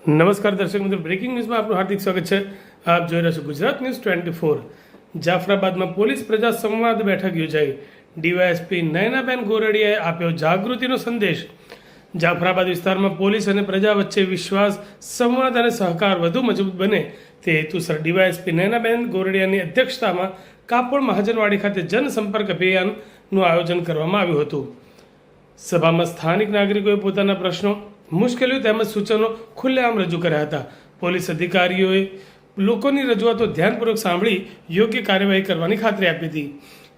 નમસ્કાર દર્શક મિત્રો, બ્રેકિંગ ન્યૂઝમાં આપનું હાર્દિક સ્વાગત છે। આપ જોઈ રહ્યા છો ગુજરાત ન્યૂઝ 24। જાફરાબાદમાં પોલીસ પ્રજા સંવાદ બેઠક યોજાઈ। ડીવાયએસપી નયનાબેન ગોરડિયાએ આપ્યો જાગૃતિનો સંદેશ। જાફરાબાદ વિસ્તારમાં પોલીસ અને પ્રજા વચ્ચે વિશ્વાસ, સંવાદ અને સહકાર વધુ મજબૂત બને તે હેતુસર ડીવાયએસપી નયનાબેન ગોરડિયાની અધ્યક્ષતામાં કાપોડ મહાજનવાડી ખાતે જનસંપર્ક અભિયાનનું આયોજન કરવામાં આવ્યું હતું। સભામાં સ્થાનિક નાગરિકોએ પોતાના પ્રશ્નો, મુશ્કેલીઓ તેમજ સૂચનો ખુલ્લેઆમ રજૂ કર્યા હતા। પોલીસ અધિકારીઓએ લોકોની રજૂઆતો ધ્યાનપૂર્વક સાંભળી યોગ્ય કાર્યવાહી કરવાની ખાતરી આપી હતી।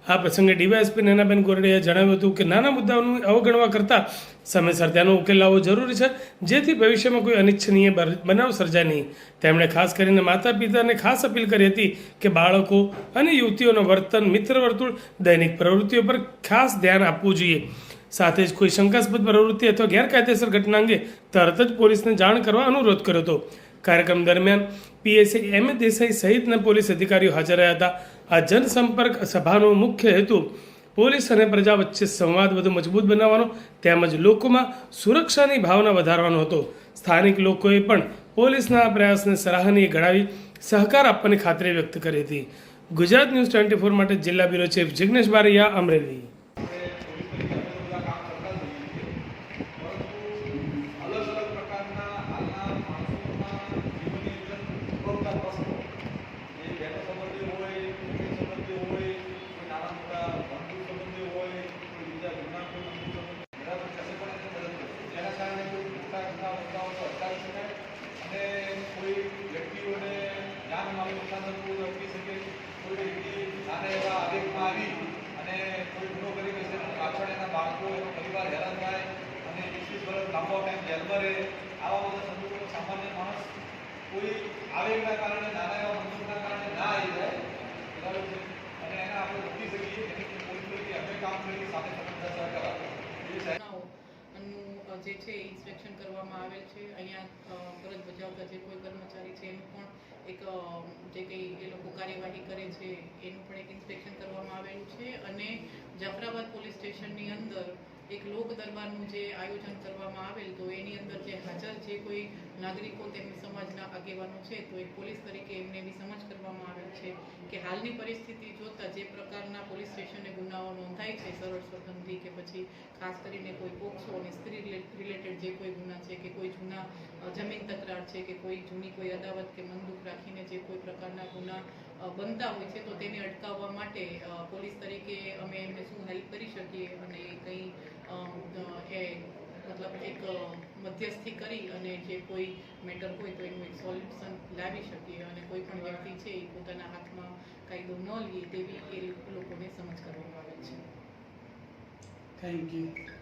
આ પ્રસંગે ડીવાયએસપી નયનાબેન ગોરડિયાએ જણાવ્યું હતું કે નાના મુદ્દાઓનું અવગણવા કરતાં સમયસર તેનો ઉકેલ લાવવો જરૂરી છે, જેથી ભવિષ્યમાં કોઈ અનિચ્છનીય બનાવ સર્જાય નહીં। તેમણે ખાસ કરીને માતા પિતાને ખાસ અપીલ કરી હતી કે બાળકો અને યુવતીઓનું વર્તન, મિત્ર વર્તુળ, દૈનિક પ્રવૃત્તિઓ પર ખાસ ધ્યાન આપવું જોઈએ। સાથે જ કોઈ શંકાસ્પદ પ્રવૃત્તિ અથવા ગેરકાયદેસર ઘટના અંગે તરત જ પોલીસને જાણ કરવા અનુરોધ કર્યો હતો। કાર્યક્રમ દરમિયાન પીએસઆઈ એમ દેસાઈ સહિતના પોલીસ અધિકારીઓ હાજર રહ્યા હતા। આ જનસંપર્ક સભાનો મુખ્ય હેતુ પોલીસ અને પ્રજા વચ્ચે સંવાદ વધુ મજબૂત બનાવવાનો તેમજ લોકોમાં સુરક્ષાની ભાવના વધારવાનો હતો। સ્થાનિક લોકોએ પણ પોલીસના આ પ્રયાસને સરાહનીય ગણાવી સહકાર આપવાની ખાતરી વ્યક્ત કરી હતી। ગુજરાત ન્યૂઝ 24 માટે જિલ્લા બ્યુરો ચીફ જિગ્નેશ બારૈયા, અમરેલી। કોઈ વ્યક્તિઓને જાનમાલનું નુકસાન થતું રોકી શકે, કોઈ વ્યક્તિ નાના એવા આવેગમાં આવી અને કોઈ ગુનો કરી બેસે અને પાછળ એના બાળકો, એનો પરિવાર હેરાન થાય અને 20 વર્ષ લાંબો ટાઈમ જેલમાં રહે। આવા બધા સંજોગોનો સામાન્ય માણસ કોઈ આવેગના કારણે, નાના એવા મનસુખના કારણે ના આવી જાય બરાબર છે, અને એને આપણે રોકી શકીએ। એની પોલીસ તરીકે અમે કામ કરીએ, સાથે સમજદાર સહકાર આપો। જે છે ઇન્સ્પેક્શન કરવામાં આવેલ છે। અહીંયા ફરજ બજાવતા જે કોઈ કર્મચારી છે એનું પણ એક જે કંઈ એ લોકો કાર્યવાહી કરે છે એનું પણ એક ઇન્સ્પેક્શન કરવામાં આવેલું છે। અને જાફરાબાદ પોલીસ સ્ટેશનની અંદર એક લોક દરબારનું જે આયોજન કરવામાં આવેલ, તો એની અંદર જે હાજર જે કોઈ નાગરિકો તેમની સમાજના આગેવાનો છે, તો એક પોલીસ તરીકે એમને એવી સમજ કરવામાં આવેલ છે કે હાલની પરિસ્થિતિ જોતાં જે પ્રકારના પોલીસ સ્ટેશને ગુનાઓ નોંધાય છે, સરળ સ્વતંત્રી કે પછી ખાસ કરીને કોઈ પોક્સો અને સ્ત્રી રિલેટેડ જે કોઈ ગુના છે કે કોઈ જૂના જમીન તકરાર છે કે કોઈ જૂની કોઈ અદાવત કે બંદૂક રાખીને જે કોઈ પ્રકારના ગુના બનતા હોય છે, તો તેને અટકાવવા માટે પોલીસ તરીકે અમે એમને શું હેલ્પ કરી શકીએ અને કંઈ મતલબ એક મધ્યસ્થી કરી અને જે કોઈ મેટર હોય તો એનું એક સોલ્યુશન લાવી શકીએ અને કોઈ પણ વ્યક્તિ છે એ પોતાના હાથમાં કાયદો ન લે તેવી એ લોકોને સમજ કરવામાં આવે છે। Thank you.